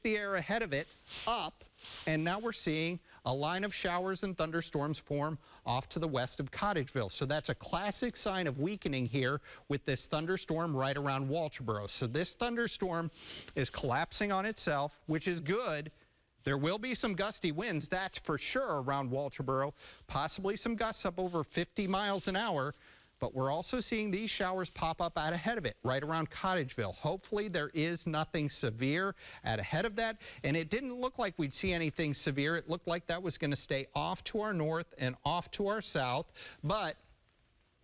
the air ahead of it up, and now we're seeing a line of showers and thunderstorms form off to the west of Cottageville. So that's a classic sign of weakening here with this thunderstorm right around Walterboro. So this thunderstorm is collapsing on itself, which is good. There will be some gusty winds, that's for sure, around Walterboro, possibly some gusts up over 50 miles an hour. But we're also seeing these showers pop up out ahead of it, right around Cottageville. Hopefully there is nothing severe out ahead of that. And it didn't look like we'd see anything severe. It looked like that was going to stay off to our north and off to our south. But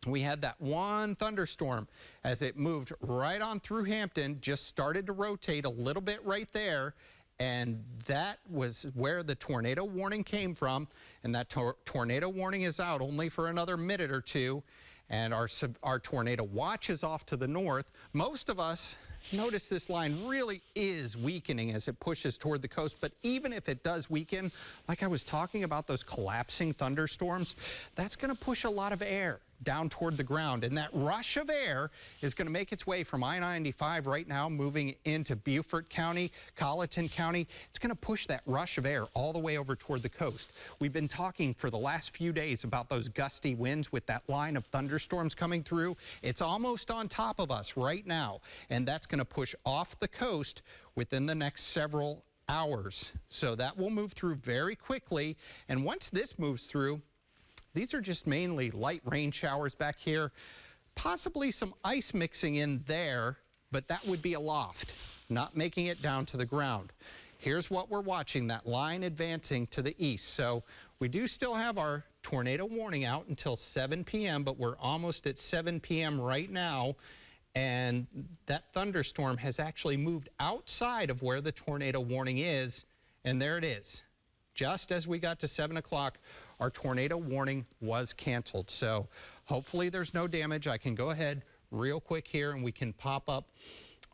we had that one thunderstorm as it moved right on through Hampton, just started to rotate a little bit right there. And that was where the tornado warning came from. And that tornado warning is out only for another minute or two. And our tornado watch is off to the north. Most of us notice this line really is weakening as it pushes toward the coast. But even if it does weaken, like I was talking about those collapsing thunderstorms, that's going to push a lot of air down toward the ground. And that rush of air is going to make its way from I-95 right now, moving into Beaufort County, Colleton County. It's going to push that rush of air all the way over toward the coast. We've been talking for the last few days about those gusty winds with that line of thunderstorms coming through. It's almost on top of us right now, and that's going to push off the coast within the next several hours. So that will move through very quickly. And once this moves through, these are just mainly light rain showers back here, possibly some ice mixing in there, but that would be aloft, not making it down to the ground. Here's what we're watching, that line advancing to the east. So we do still have our tornado warning out until 7 p.m., but we're almost at 7 p.m. right now. And that thunderstorm has actually moved outside of where the tornado warning is, and there it is. Just as we got to 7 o'clock, our tornado warning was canceled. So hopefully there's no damage. I can go ahead real quick here and we can pop up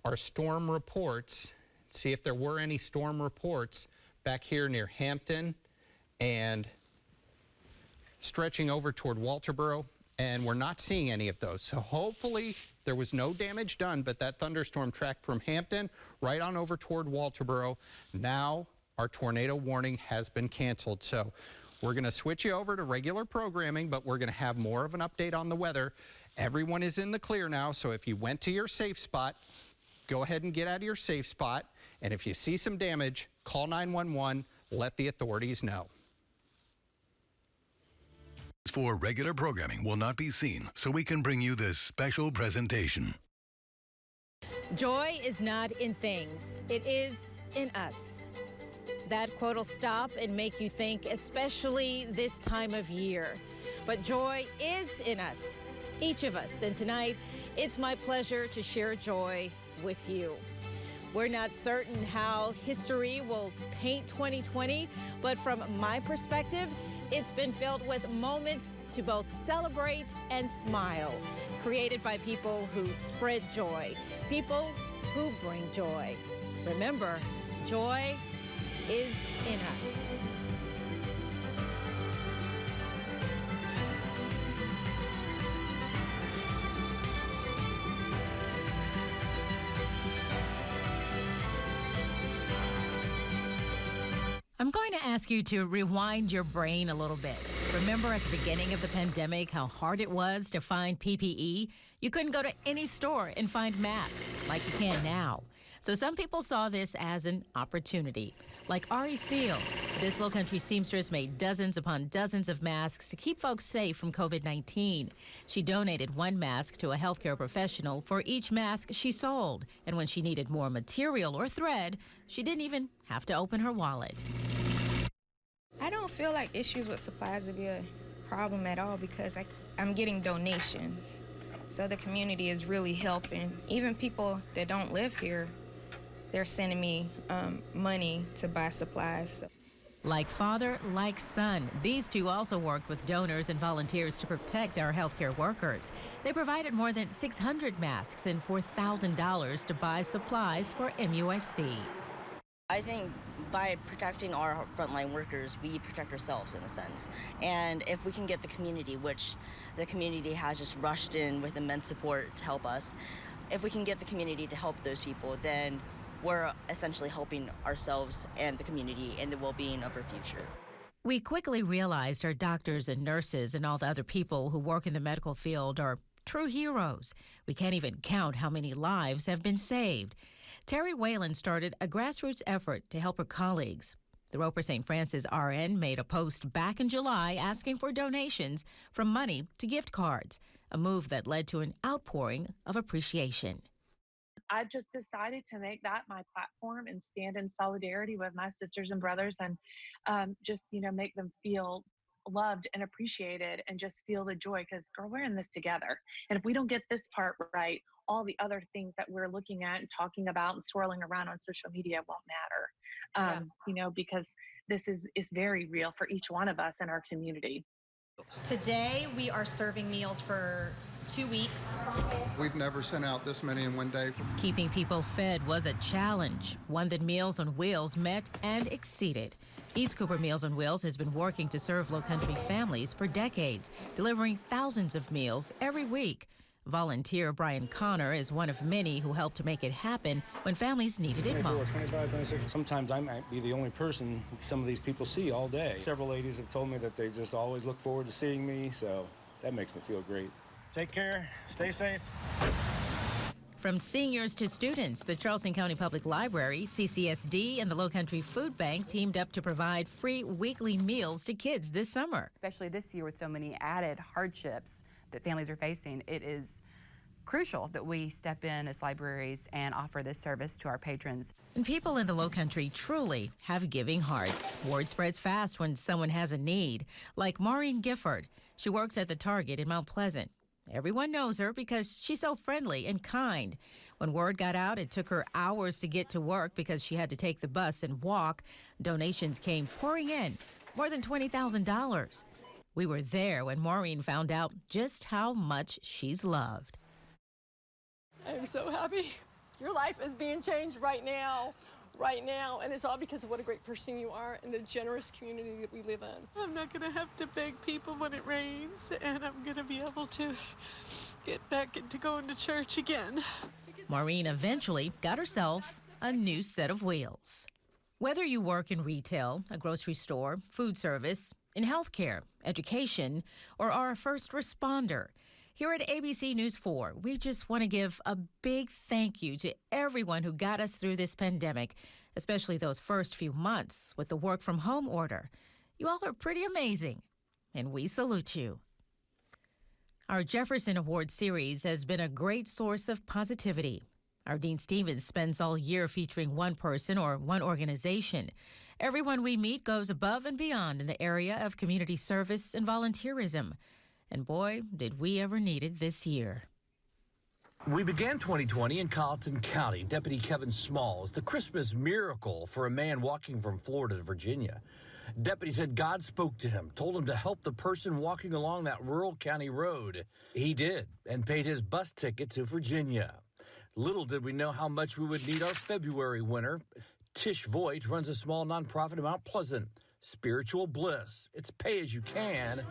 our storm reports, see if there were any storm reports back here near Hampton and stretching over toward Walterboro. And we're not seeing any of those. So hopefully there was no damage done, but that thunderstorm tracked from Hampton right on over toward Walterboro. Now our tornado warning has been canceled. So we're going to switch you over to regular programming, but we're going to have more of an update on the weather. Everyone is in the clear now, so if you went to your safe spot, go ahead and get out of your safe spot. And if you see some damage, call 911, let the authorities know. For regular programming will not be seen, so we can bring you this special presentation. Joy is not in things, it is in us. That quote will stop and make you think, especially this time of year. But joy is in us, each of us. And tonight, it's my pleasure to share joy with you. We're not certain how history will paint 2020, but from my perspective, it's been filled with moments to both celebrate and smile, created by people who spread joy, people who bring joy. Remember, joy is in us. I'm going to ask you to rewind your brain a little bit. Remember at the beginning of the pandemic how hard it was to find PPE? You couldn't go to any store and find masks like you can now. So some people saw this as an opportunity. Like Ari Seals, this Low Country seamstress made dozens upon dozens of masks to keep folks safe from COVID-19. She donated one mask to a healthcare professional for each mask she sold. And when she needed more material or thread, she didn't even have to open her wallet. I don't feel like issues with supplies would be a problem at all because I'm getting donations. So the community is really helping. Even people that don't live here, they're sending me money to buy supplies. Like father, like son, these two also worked with donors and volunteers to protect our healthcare workers. They provided more than 600 masks and $4,000 to buy supplies for MUSC. I think by protecting our frontline workers, we protect ourselves in a sense. And if we can get the community, which the community has just rushed in with immense support to help us, if we can get the community to help those people, then we're essentially helping ourselves and the community and the well-being of our future. We quickly realized our doctors and nurses and all the other people who work in the medical field are true heroes. We can't even count how many lives have been saved. Terry Whalen started a grassroots effort to help her colleagues. The Roper St. Francis RN made a post back in July asking for donations from money to gift cards, a move that led to an outpouring of appreciation. I just decided to make that my platform and stand in solidarity with my sisters and brothers and just, make them feel loved and appreciated and just feel the joy because, girl, we're in this together. And if we don't get this part right, all the other things that we're looking at and talking about and swirling around on social media won't matter, because this is very real for each one of us in our community. Today, we are serving meals for 2 weeks. We've never sent out this many in one day. Keeping people fed was a challenge, one that Meals on Wheels met and exceeded. East Cooper Meals on Wheels has been working to serve Low-Country families for decades, delivering thousands of meals every week. Volunteer Brian Connor is one of many who helped to make it happen when families needed it most. 25, 26. Sometimes I might be the only person some of these people see all day. Several ladies have told me that they just always look forward to seeing me, so that makes me feel great. Take care. Stay safe. From seniors to students, the Charleston County Public Library, CCSD, and the Low-Country Food Bank teamed up to provide free weekly meals to kids this summer. Especially this year with so many added hardships that families are facing, it is crucial that we step in as libraries and offer this service to our patrons. And people in the Low-Country truly have giving hearts. Word spreads fast when someone has a need, like Maureen Gifford. She works at the Target in Mount Pleasant. Everyone knows her because she's so friendly and kind. When word got out, it took her hours to get to work because she had to take the bus and walk. Donations came pouring in, more than $20,000. We were there when Maureen found out just how much she's loved. I'm so happy. Your life is being changed right now, and it's all because of what a great person you are and the generous community that we live in. I'm not going to have to beg people when it rains, and I'm going to be able to get back into going to church again. Maureen eventually got herself a new set of wheels. Whether you work in retail, a grocery store, food service, in healthcare, education, or are a first responder, here at ABC News 4, we just want to give a big thank you to everyone who got us through this pandemic, especially those first few months with the work from home order. You all are pretty amazing, and we salute you. Our Jefferson Award series has been a great source of positivity. Our Dean Stevens spends all year featuring one person or one organization. Everyone we meet goes above and beyond in the area of community service and volunteerism. And boy, did we ever need it this year. We began 2020 in Colleton County. Deputy Kevin Smalls, the Christmas miracle for a man walking from Florida to Virginia. Deputy said God spoke to him, told him to help the person walking along that rural county road. He did, and paid his bus ticket to Virginia. Little did we know how much we would need our February winter. Tish Voigt runs a small nonprofit in Mount Pleasant. Spiritual Bliss. It's pay as you can.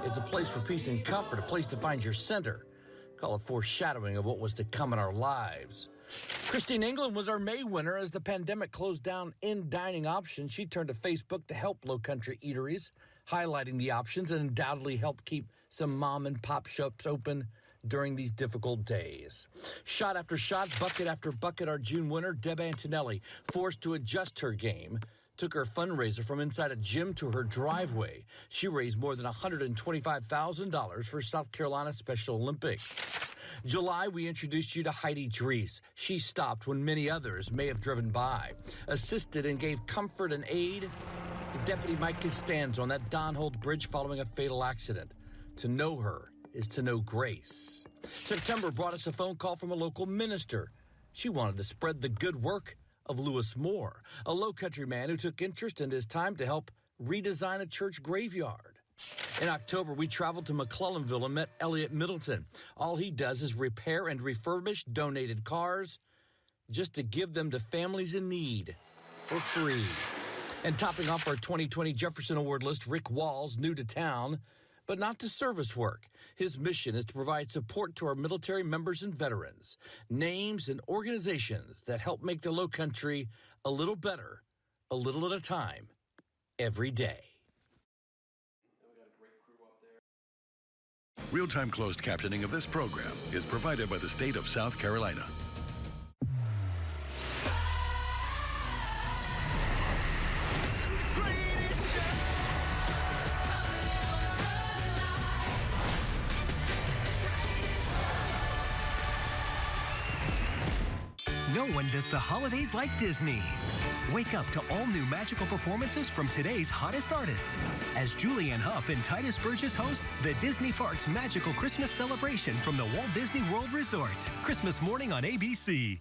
It's a place for peace and comfort, a place to find your center. Call it foreshadowing of what was to come in our lives. Christine England was our May winner as the pandemic closed down in-dining options. She turned to Facebook to help low-country eateries, highlighting the options and undoubtedly helped keep some mom-and-pop shops open during these difficult days. Shot after shot, bucket after bucket, our June winner, Deb Antonelli, forced to adjust her game, took her fundraiser from inside a gym to her driveway. She raised more than $125,000 for South Carolina Special Olympics. July, we introduced you to Heidi Dries. She stopped when many others may have driven by, assisted and gave comfort and aid to Deputy Mike Costanzo on that Donhold Bridge following a fatal accident. To know her is to know grace. September brought us a phone call from a local minister. She wanted to spread the good work of Lewis Moore, a low-country man who took interest in his time to help redesign a church graveyard. In October, we traveled to McClellanville and met Elliot Middleton. All he does is repair and refurbish donated cars just to give them to families in need for free. And topping off our 2020 Jefferson Award list, Rick Walls, new to town, but not to service work. His mission is to provide support to our military members and veterans, names and organizations that help make the Lowcountry a little better, a little at a time, every day. Real-time closed captioning of this program is provided by the state of South Carolina. No one does the holidays like Disney. Wake up to all new magical performances from today's hottest artists as Julianne Hough and Titus Burgess host the Disney Parks Magical Christmas Celebration from the Walt Disney World Resort. Christmas morning on ABC.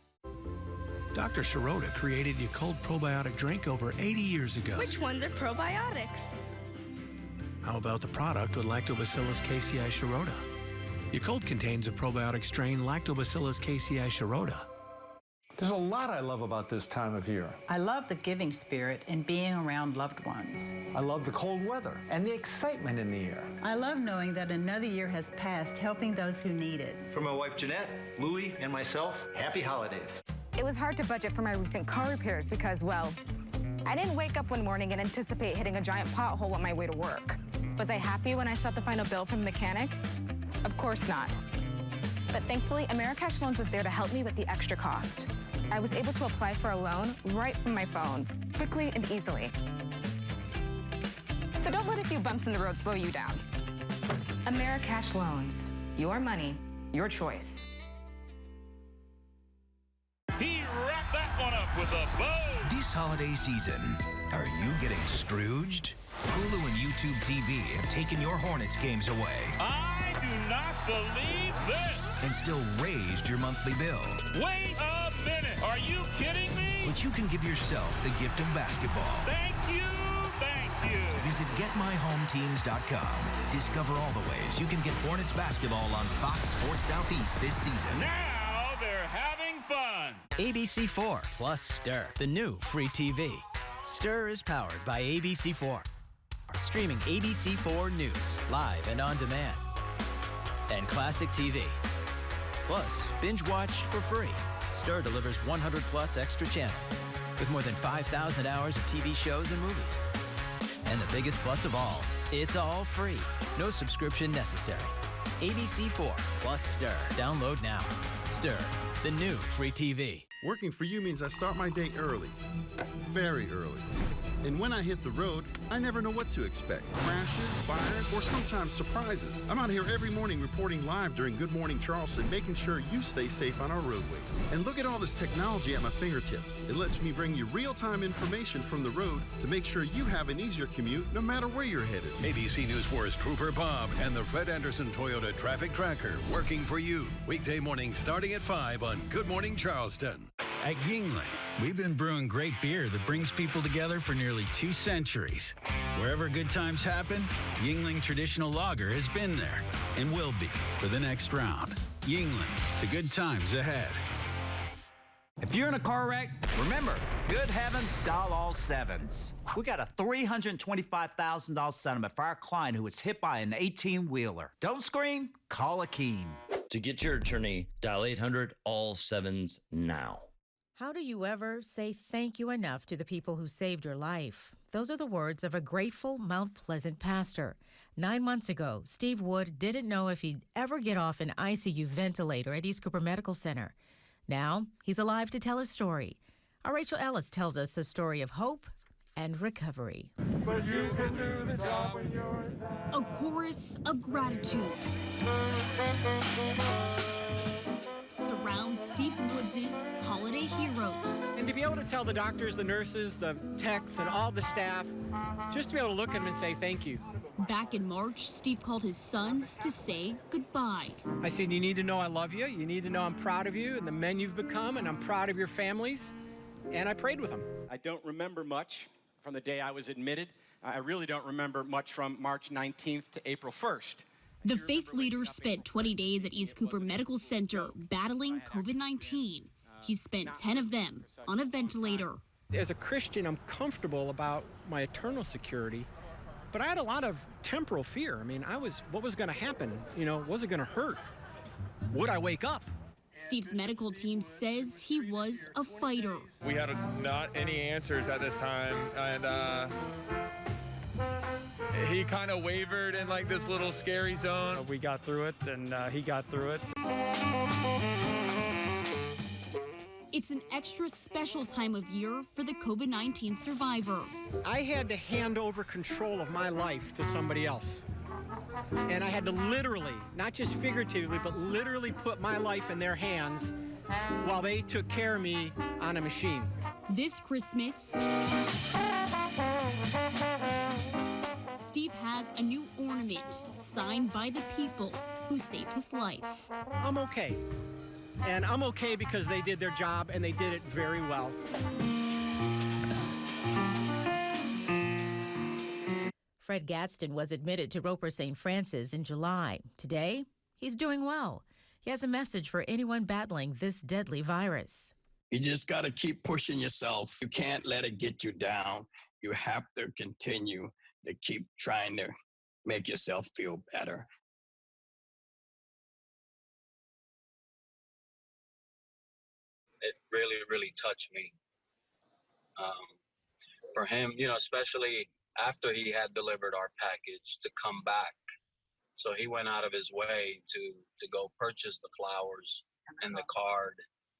Dr. Shirota created Yakult probiotic drink over 80 years ago. Which ones are probiotics? How about the product with Lactobacillus casei Shirota? Yakult contains a probiotic strain Lactobacillus casei Shirota. There's a lot I love about this time of year. I love the giving spirit and being around loved ones. I love the cold weather and the excitement in the air. I love knowing that another year has passed helping those who need it. For my wife Jeanette, Louie, and myself, happy holidays. It was hard to budget for my recent car repairs because, well, I didn't wake up one morning and anticipate hitting a giant pothole on my way to work. Was I happy when I saw the final bill from the mechanic? Of course not. But thankfully, Americash Loans was there to help me with the extra cost. I was able to apply for a loan right from my phone, quickly and easily. So don't let a few bumps in the road slow you down. Americash Loans. Your money, your choice. He wrapped that one up with a bow. This holiday season, are you getting Scrooged? Hulu and YouTube TV have taken your Hornets games away. I do not believe this. And still raised your monthly bill. Wait a minute. Are you kidding me? But you can give yourself the gift of basketball. Thank you. Thank you. Visit GetMyHomeTeams.com. Discover all the ways you can get Hornets basketball on Fox Sports Southeast this season. Now they're having fun. ABC4 plus Stir, the new free TV. Stir is powered by ABC4. Streaming ABC4 News, live and on demand. And classic TV. Plus, binge watch for free. Stir delivers 100 plus extra channels with more than 5,000 hours of TV shows and movies. And the biggest plus of all, it's all free. No subscription necessary. ABC4 plus Stir. Download now. Stir, the new free TV. Working for you means I start my day early, very early. And when I hit the road, I never know what to expect. Crashes, fires, or sometimes surprises. I'm out here every morning reporting live during Good Morning Charleston, making sure you stay safe on our roadways. And look at all this technology at my fingertips. It lets me bring you real-time information from the road to make sure you have an easier commute no matter where you're headed. ABC News 4's Trooper Bob and the Fred Anderson Toyota Traffic Tracker working for you. Weekday morning starting at 5 on Good Morning Charleston. At Yingling, we've been brewing great beer that brings people together for nearly 2 centuries. Wherever good times happen, Yingling Traditional Lager has been there and will be for the next round. Yingling, to good times ahead. If you're in a car wreck, remember, good heavens, dial all sevens. We got a $325,000 settlement for our client who was hit by an 18-wheeler. Don't scream, call Akeem. To get your attorney, dial 800 all sevens now. How do you ever say thank you enough to the people who saved your life? Those are the words of a grateful Mount Pleasant pastor. 9 months ago, Steve Wood didn't know if he'd ever get off an ICU ventilator at East Cooper Medical Center. Now, he's alive to tell his story. Our Rachel Ellis tells us a story of hope and recovery. But you can do the job when you're in town. A chorus of gratitude surrounds Steve Woods' Holiday Heroes. And to be able to tell the doctors, the nurses, the techs, and all the staff, just to be able to look at them and say thank you. Back in March, Steve called his sons to say goodbye. I said, you need to know I love you. You need to know I'm proud of you and the men you've become, and I'm proud of your families. And I prayed with them. I don't remember much from the day I was admitted. I really don't remember much from March 19th to April 1st. The faith leader spent 20 days at East Cooper Medical Center battling COVID-19. He spent 10 of them on a ventilator. As a Christian, I'm comfortable about my eternal security, But I had a lot of temporal fear. I mean, what was going to happen? You know, was it going to hurt? Would I wake up? Steve's medical team says he was a fighter. We had not any answers at this time, and he kind of wavered in like this little scary zone. We got through it, and he got through it. It's an extra special time of year for the COVID-19 survivor. I had to hand over control of my life to somebody else. And I had to literally, not just figuratively, but literally put my life in their hands while they took care of me on a machine. This Christmas, Steve has a new ornament signed by the people who saved his life. I'm okay. And I'm okay because they did their job and they did it very well. Fred Gadsden was admitted to Roper St. Francis in July. Today, he's doing well. He has a message for anyone battling this deadly virus. You just got to keep pushing yourself. You can't let it get you down. You have to continue to keep trying to make yourself feel better. It really, really touched me. For him, you know, especially after he had delivered our package, to come back. So he went out of his way to go purchase the flowers and the card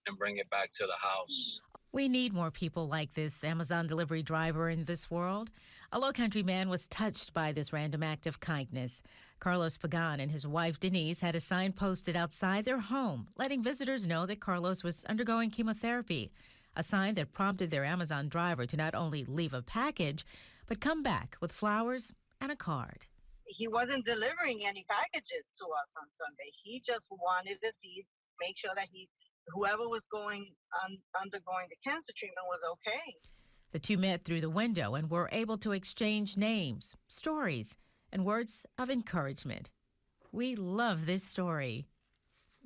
and bring it back to the house. We need more people like this Amazon delivery driver in this world. A Lowcountry man was touched by this random act of kindness. Carlos Pagan and his wife Denise had a sign posted outside their home, letting visitors know that Carlos was undergoing chemotherapy. A sign that prompted their Amazon driver to not only leave a package, but come back with flowers and a card. He wasn't delivering any packages to us on Sunday. He just wanted to make sure that whoever was undergoing the cancer treatment was okay. The two met through the window and were able to exchange names, stories, and words of encouragement. We love this story.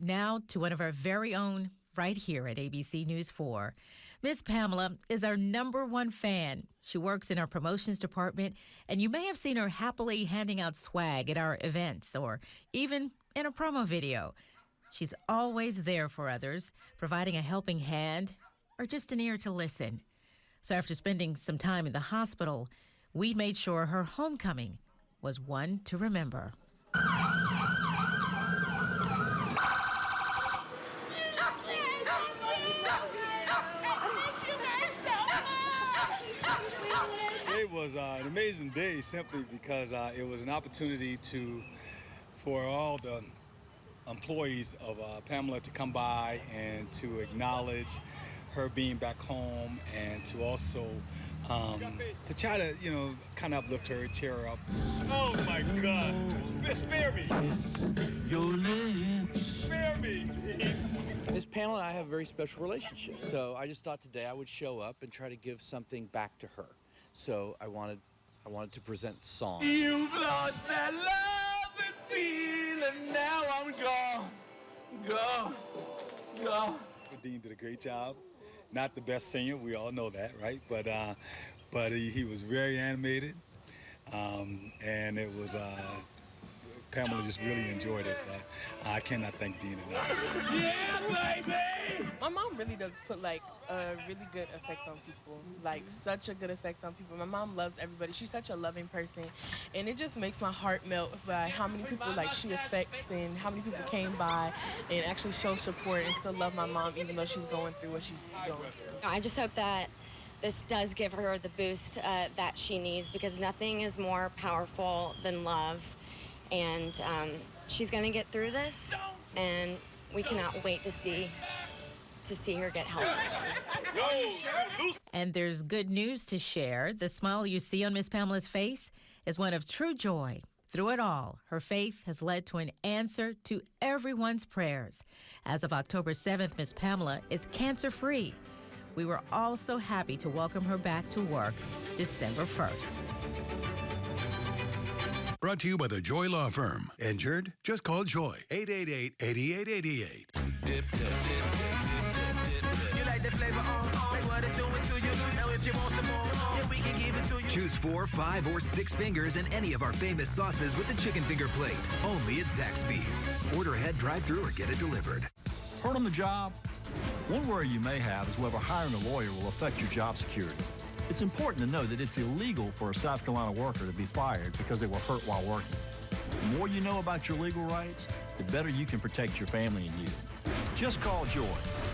Now to one of our very own right here at ABC News 4. Miss Pamela is our #1 fan. She works in our promotions department, and you may have seen her happily handing out swag at our events or even in a promo video. She's always there for others, providing a helping hand or just an ear to listen. So after spending some time in the hospital, we made sure her homecoming was one to remember. It was an amazing day simply because it was an opportunity for all the employees of Pamela to come by and to acknowledge her being back home and to also to try to, kind of uplift her, cheer her up. Oh my God! Spare me! Your lips. Spare me! Miss Pamela and I have a very special relationship, so I just thought today I would show up and try to give something back to her. So I wanted to present song. You've lost that love and feeling, now I'm gone. Dean did a great job. Not the best singer, we all know that, right? But he was very animated, and it was Pamela just really enjoyed it. But I cannot thank Dean enough. Yeah, baby! My mom really does put a really good effect on people, such a good effect on people. My mom loves everybody. She's such a loving person, and it just makes my heart melt by how many people she affects and how many people came by and actually show support and still love my mom even though she's going through what she's going through. I just hope that this does give her the boost that she needs, because nothing is more powerful than love, and she's going to get through this, and we cannot wait to see her get help. And there's good news to share. The smile you see on Miss Pamela's face is one of true joy. Through it all, her faith has led to an answer to everyone's prayers. As of October 7th, Miss Pamela is cancer-free. We were all so happy to welcome her back to work December 1st. Brought to you by the Joy Law Firm. Injured? Just call Joy. 888-8888. You like the flavor on, like what it's doing to you. Now if you want some more, yeah, we can give it to you. Choose 4, 5, or 6 fingers in any of our famous sauces with the chicken finger plate. Only at Zaxby's. Order ahead, drive-through, or get it delivered. Hurt on the job? One worry you may have is whether hiring a lawyer will affect your job security. It's important to know that it's illegal for a South Carolina worker to be fired because they were hurt while working. The more you know about your legal rights, the better you can protect your family and you. Just call Joy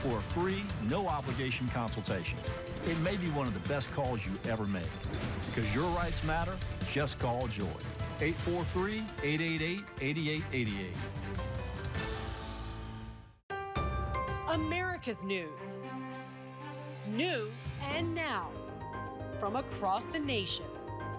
for a free, no-obligation consultation. It may be one of the best calls you ever make. Because your rights matter, just call Joy. 843-888-8888. America's News. New and now. From across the nation,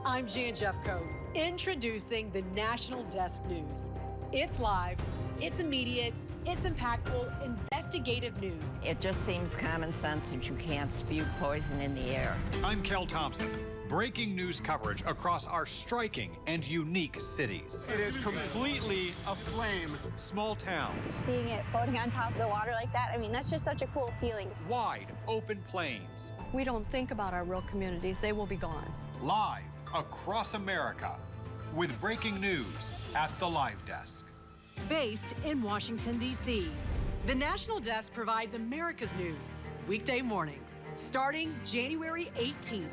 I'm Jan Jeffcoat, introducing the National Desk News. It's live, it's immediate, it's impactful, investigative news. It just seems common sense that you can't spew poison in the air. I'm Kel Thompson. Breaking news coverage across our striking and unique cities. It is completely aflame, small towns. Seeing it floating on top of the water like that, I mean, that's just such a cool feeling. Wide, open plains. If we don't think about our rural communities, they will be gone. Live across America with breaking news at the Live Desk. Based in Washington, D.C., the National Desk provides America's news weekday mornings, starting January 18th.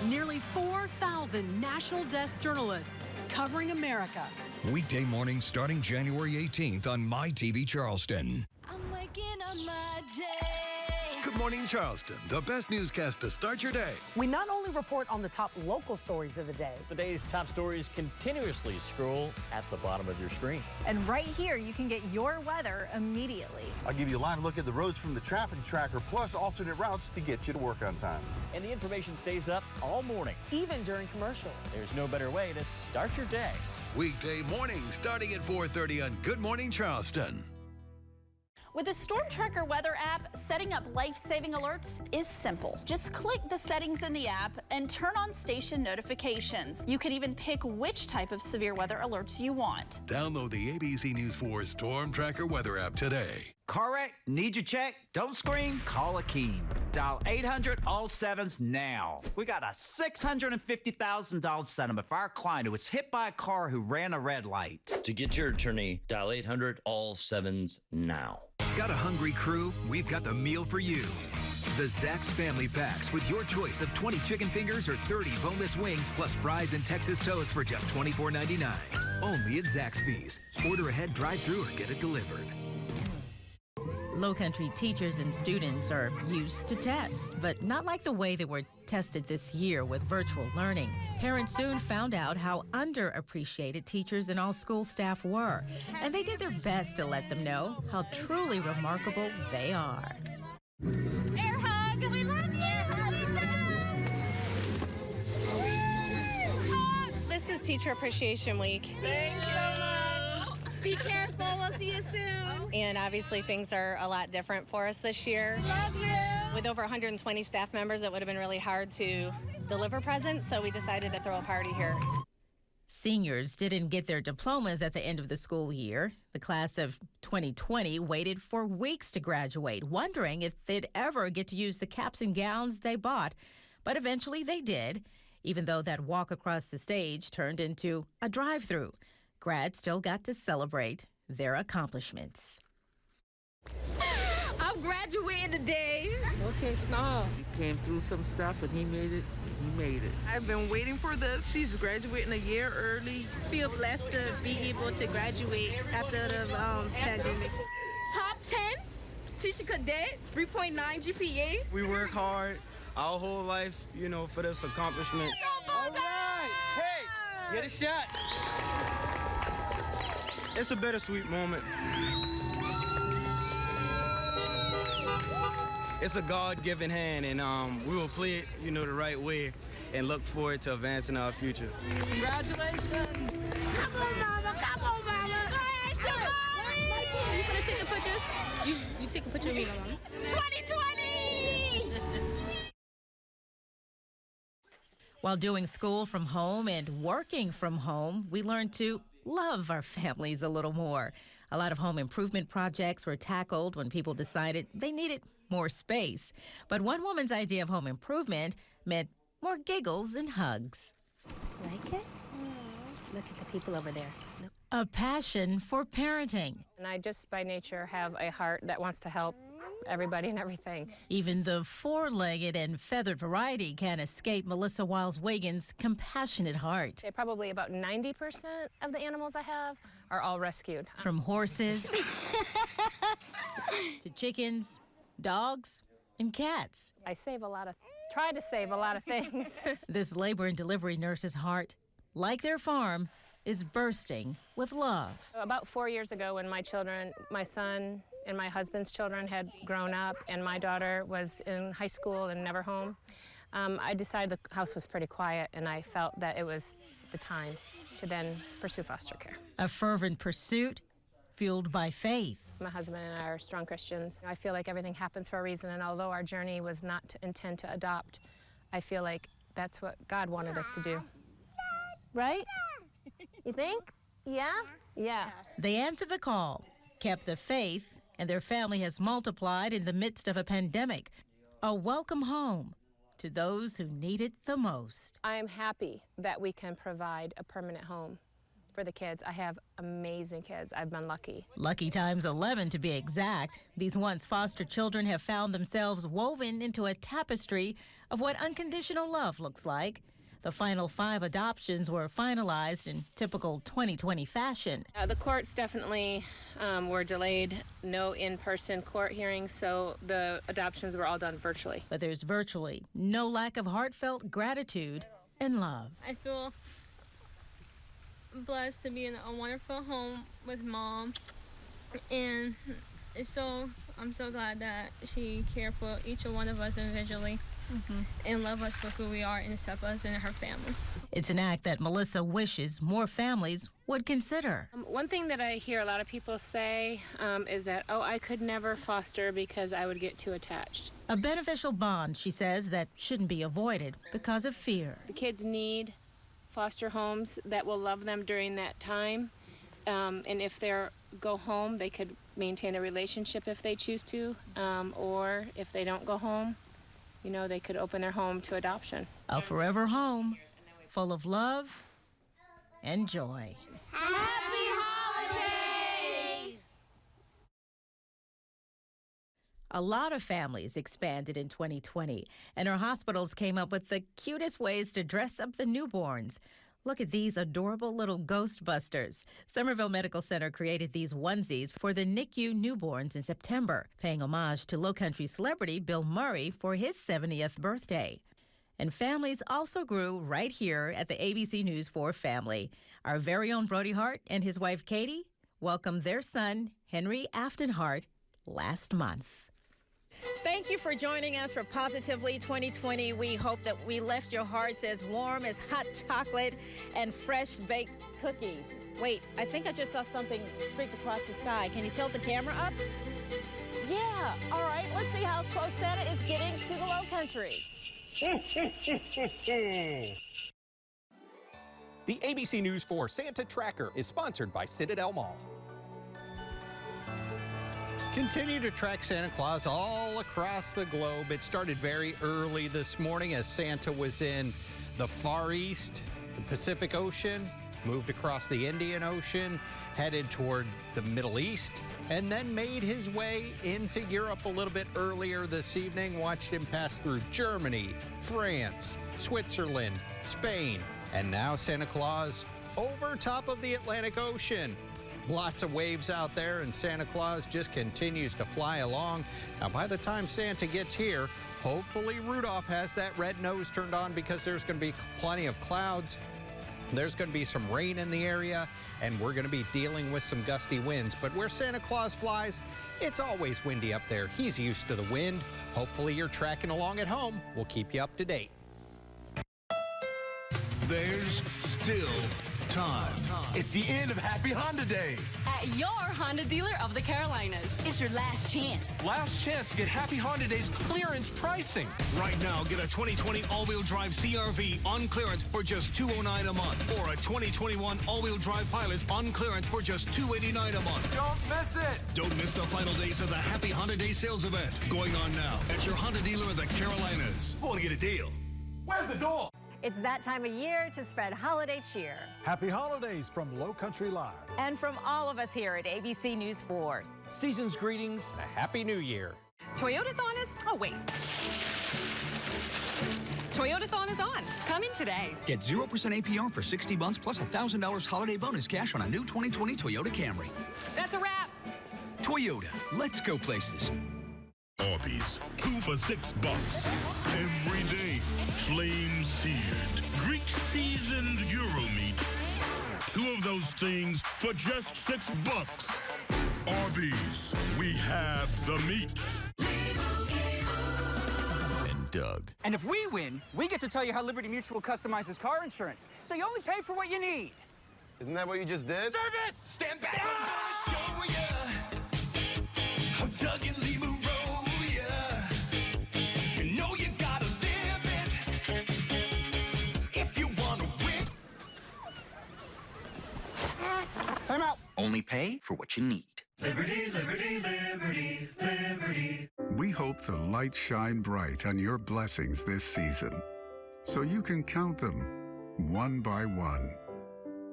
Nearly 4,000 National Desk journalists covering America. Weekday mornings starting January 18th on MyTV Charleston. I'm waking on my day. Good Morning Charleston, the best newscast to start your day. We not only report on the top local stories of the day. The day's top stories continuously scroll at the bottom of your screen. And right here, you can get your weather immediately. I'll give you a live look at the roads from the traffic tracker, plus alternate routes to get you to work on time. And the information stays up all morning, even during commercials. There's no better way to start your day. Weekday mornings starting at 4:30 on Good Morning Charleston. With the Storm Tracker weather app, setting up life-saving alerts is simple. Just click the settings in the app and turn on station notifications. You can even pick which type of severe weather alerts you want. Download the ABC News 4 Storm Tracker weather app today. Car wreck? Need your check? Don't scream. Call Akeem. Dial 800-ALL-7s now. We got a $650,000 settlement for our client who was hit by a car who ran a red light. To get your attorney, dial 800-ALL-7s now. Got a hungry crew? We've got the meal for you. The Zax Family Packs with your choice of 20 chicken fingers or 30 boneless wings plus fries and Texas toast for just $24.99. Only at Zaxby's. Order ahead, drive-through, or get it delivered. Lowcountry teachers and students are used to tests, but not like the way they were tested this year with virtual learning. Parents soon found out how underappreciated teachers and all school staff were, and they did their best to let them know how truly remarkable they are. Air hug! We love you! This is Teacher Appreciation Week. Thank you so much. Be careful. We'll see you soon. And obviously things are a lot different for us this year. Love you. With over 120 staff members, it would have been really hard to deliver presents, so we decided to throw a party here. Seniors didn't get their diplomas at the end of the school year. The class of 2020 waited for weeks to graduate, wondering if they'd ever get to use the caps and gowns they bought. But eventually they did, even though that walk across the stage turned into a drive-through. Grads still got to celebrate their accomplishments. I'm graduating today. Okay, smile. He came through some stuff and he made it. He made it. I've been waiting for this. She's graduating a year early. Feel blessed to be able to graduate after the pandemic. Top 10 teacher cadet, 3.9 GPA. We work hard our whole life, you know, for this accomplishment. All right. Hey, get a shot. It's a bittersweet moment. It's a God-given hand, and we will play it, you know, the right way and look forward to advancing our future. Congratulations. Come on, Mama. Come on, Mama. You finished taking pictures? You take a picture of me, Mama. 2020! While doing school from home and working from home, we learned to love our families a little more. A lot of home improvement projects were tackled when people decided they needed more space. But one woman's idea of home improvement meant more giggles and hugs. Like it? Look at the people over there. Look. A passion for parenting. And I just by nature have a heart that wants to help everybody and everything. Even the four-legged and feathered variety can't escape Melissa Wiles-Wagan's compassionate heart. Probably about 90% of the animals I have are all rescued. From horses to chickens, dogs, and cats. I try to save a lot of things. This labor and delivery nurse's heart, like their farm, is bursting with love. About 4 years ago when my son and my husband's children had grown up and my daughter was in high school and never home, I decided the house was pretty quiet and I felt that it was the time to then pursue foster care. A fervent pursuit fueled by faith. My husband and I are strong Christians. I feel like everything happens for a reason, and although our journey was not to intend to adopt, I feel like that's what God wanted us to do. Right? You think? Yeah? Yeah. They answered the call, kept the faith, and their family has multiplied in the midst of a pandemic. A welcome home to those who need it the most. I am happy that we can provide a permanent home for the kids. I have amazing kids. I've been lucky. Lucky times 11 to be exact. These once foster children have found themselves woven into a tapestry of what unconditional love looks like. The final 5 adoptions were finalized in typical 2020 fashion. The courts definitely were delayed. No in-person court hearings, so the adoptions were all done virtually. But there's virtually no lack of heartfelt gratitude and love. I feel blessed to be in a wonderful home with Mom, and I'm so glad that she cared for each one of us individually and love us for who we are and accept us in her family. It's an act that Melissa wishes more families would consider. One thing that I hear a lot of people say is that, oh, I could never foster because I would get too attached. A beneficial bond, she says, that shouldn't be avoided because of fear. The kids need foster homes that will love them during that time, and if they go home, they could maintain a relationship if they choose to, or if they don't go home, they could open their home to adoption. A forever home full of love and joy. Happy holidays! A lot of families expanded in 2020, and our hospitals came up with the cutest ways to dress up the newborns. Look at these adorable little Ghostbusters. Somerville Medical Center created these onesies for the NICU newborns in September, paying homage to Lowcountry celebrity Bill Murray for his 70th birthday. And families also grew right here at the ABC News 4 family. Our very own Brody Hart and his wife Katie welcomed their son, Henry Afton Hart, last month. Thank you for joining us for Positively 2020. We hope that we left your hearts as warm as hot chocolate and fresh baked cookies. Wait, I think I just saw something streak across the sky. Can you tilt the camera up? Yeah, all right, let's see how close Santa is getting to the Lowcountry. The ABC News 4 Santa Tracker is sponsored by Citadel Mall. Continue to track Santa Claus all across the globe. It started very early this morning as Santa was in the Far East, the Pacific Ocean, moved across the Indian Ocean, headed toward the Middle East, and then made his way into Europe a little bit earlier this evening. Watched him pass through Germany, France, Switzerland, Spain, and now Santa Claus over top of the Atlantic Ocean. Lots of waves out there, and Santa Claus just continues to fly along. Now, by the time Santa gets here, hopefully Rudolph has that red nose turned on because there's going to be plenty of clouds. There's going to be some rain in the area, and we're going to be dealing with some gusty winds. But where Santa Claus flies, it's always windy up there. He's used to the wind. Hopefully you're tracking along at home. We'll keep you up to date. There's still time. It's the end of Happy Honda Days. At your Honda dealer of the Carolinas. It's your last chance. Last chance to get Happy Honda Days clearance pricing. Right now, get a 2020 all-wheel drive CR-V on clearance for just $209 a month. Or a 2021 all-wheel drive Pilot on clearance for just $289 a month. Don't miss it. Don't miss the final days of the Happy Honda Day sales event. Going on now at your Honda dealer of the Carolinas. Want to get a deal? Where's the door? It's that time of year to spread holiday cheer. Happy holidays from Low Country Live. And from all of us here at ABC News 4. Season's greetings, a Happy New Year. Toyotathon is... Oh, wait. Toyotathon is on. Come in today. Get 0% APR for 60 months plus $1,000 holiday bonus cash on a new 2020 Toyota Camry. That's a wrap. Toyota, let's go places. Arby's, 2 for $6. Every day, flame seared, Greek seasoned Euro meat. 2 of those things for just $6. Arby's, we have the meat. And Doug. And if we win, we get to tell you how Liberty Mutual customizes car insurance. So you only pay for what you need. Isn't that what you just did? Service! Stand back, I'm gonna show ya how Doug and Lee will roll ya. You know you gotta live it if you wanna win. Time out. Only pay for what you need. Liberty, liberty, liberty, liberty. We hope the lights shine bright on your blessings this season, so you can count them one by one.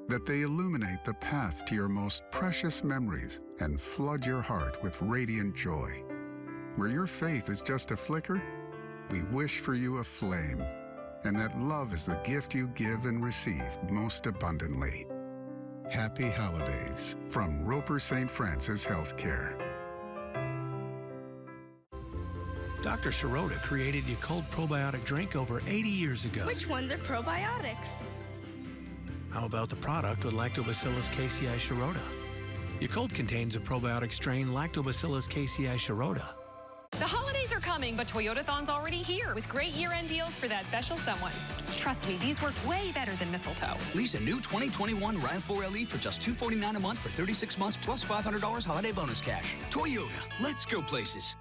That they illuminate the path to your most precious memories and flood your heart with radiant joy. Where your faith is just a flicker, we wish for you a flame, and that love is the gift you give and receive most abundantly. Happy holidays from Roper St. Francis Healthcare. Dr. Shirota created Yakult probiotic drink over 80 years ago. Which ones are probiotics? How about the product with Lactobacillus casei Shirota? Yakult contains a probiotic strain Lactobacillus casei Shirota. The holidays are coming, but Toyotathon's already here with great year-end deals for that special someone. Trust me, these work way better than mistletoe. Lease a new 2021 RAV4 LE for just $249 a month for 36 months plus $500 holiday bonus cash. Toyota, let's go places.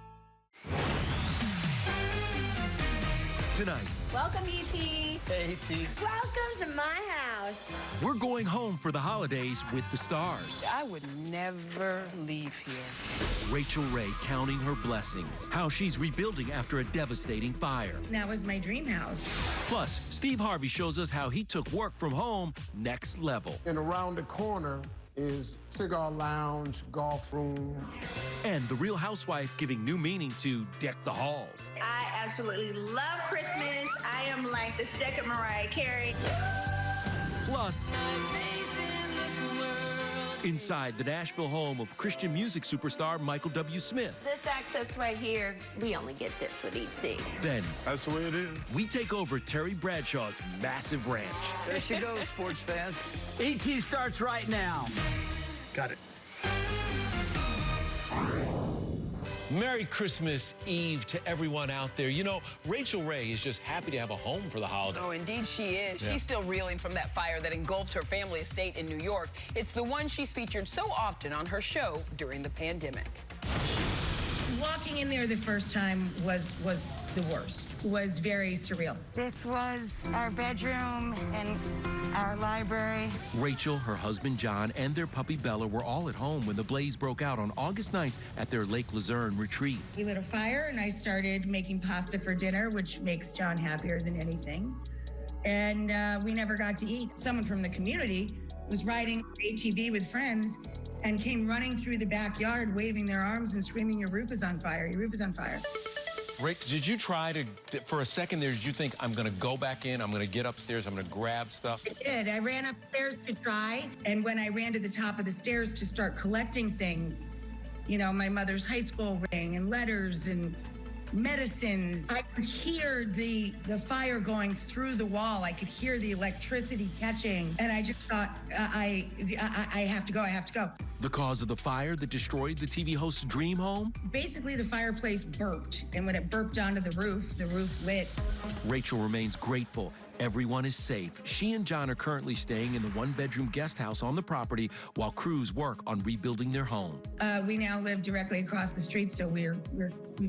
Tonight. Welcome, E.T. Hey, E.T. Welcome to my house. We're going home for the holidays with the stars. I would never leave here. Rachel Ray counting her blessings. How she's rebuilding after a devastating fire. That was my dream house. Plus, Steve Harvey shows us how he took work from home next level. And around the corner is cigar lounge, golf room. And the Real Housewife giving new meaning to Deck the Halls. I absolutely love Christmas. I am like the second Mariah Carey. Plus, inside the Nashville home of Christian music superstar Michael W. Smith. This access right here, we only get this at ET. Then, that's the way it is. We take over Terry Bradshaw's massive ranch. There she goes, sports fans. E.T. starts right now. Got it. Merry Christmas Eve to everyone out there. You know, Rachel Ray is just happy to have a home for the holiday. Oh, indeed she is. Yeah. She's still reeling from that fire that engulfed her family estate in New York. It's the one she's featured so often on her show during the pandemic. Walking in there the first time was the worst. Was very surreal. This was our bedroom and our library. Rachel, her husband John, and their puppy Bella were all at home when the blaze broke out on August 9th at their Lake Luzerne retreat. We lit a fire and I started making pasta for dinner, which makes John happier than anything. And we never got to eat. Someone from the community was riding ATV with friends and came running through the backyard, waving their arms and screaming, "Your roof is on fire, your roof is on fire." Rick, did you try to, for a second there, did you think, I'm going to go back in, I'm going to get upstairs, I'm going to grab stuff? I did. I ran upstairs to try, and when I ran to the top of the stairs to start collecting things, you know, my mother's high school ring and letters and medicines, I could hear the fire going through the wall. I could hear the electricity catching, and I just thought, I have to go, I have to go. The cause of the fire that destroyed the TV host's dream home? Basically, the fireplace burped, and when it burped onto the roof lit. Rachel remains grateful. Everyone is safe. She and John are currently staying in the one-bedroom guest house on the property while crews work on rebuilding their home. We now live directly across the street, so we've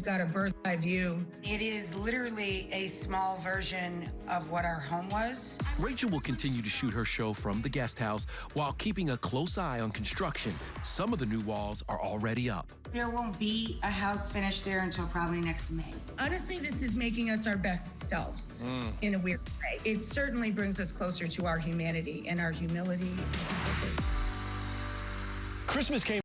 got a bird's eye view. It is literally a small version of what our home was. Rachel will continue to shoot her show from the guest house while keeping a close eye on construction. Some of the new walls are already up. There won't be a house finished there until probably next May. Honestly, this is making us our best selves in a weird way. It certainly brings us closer to our humanity and our humility. Christmas came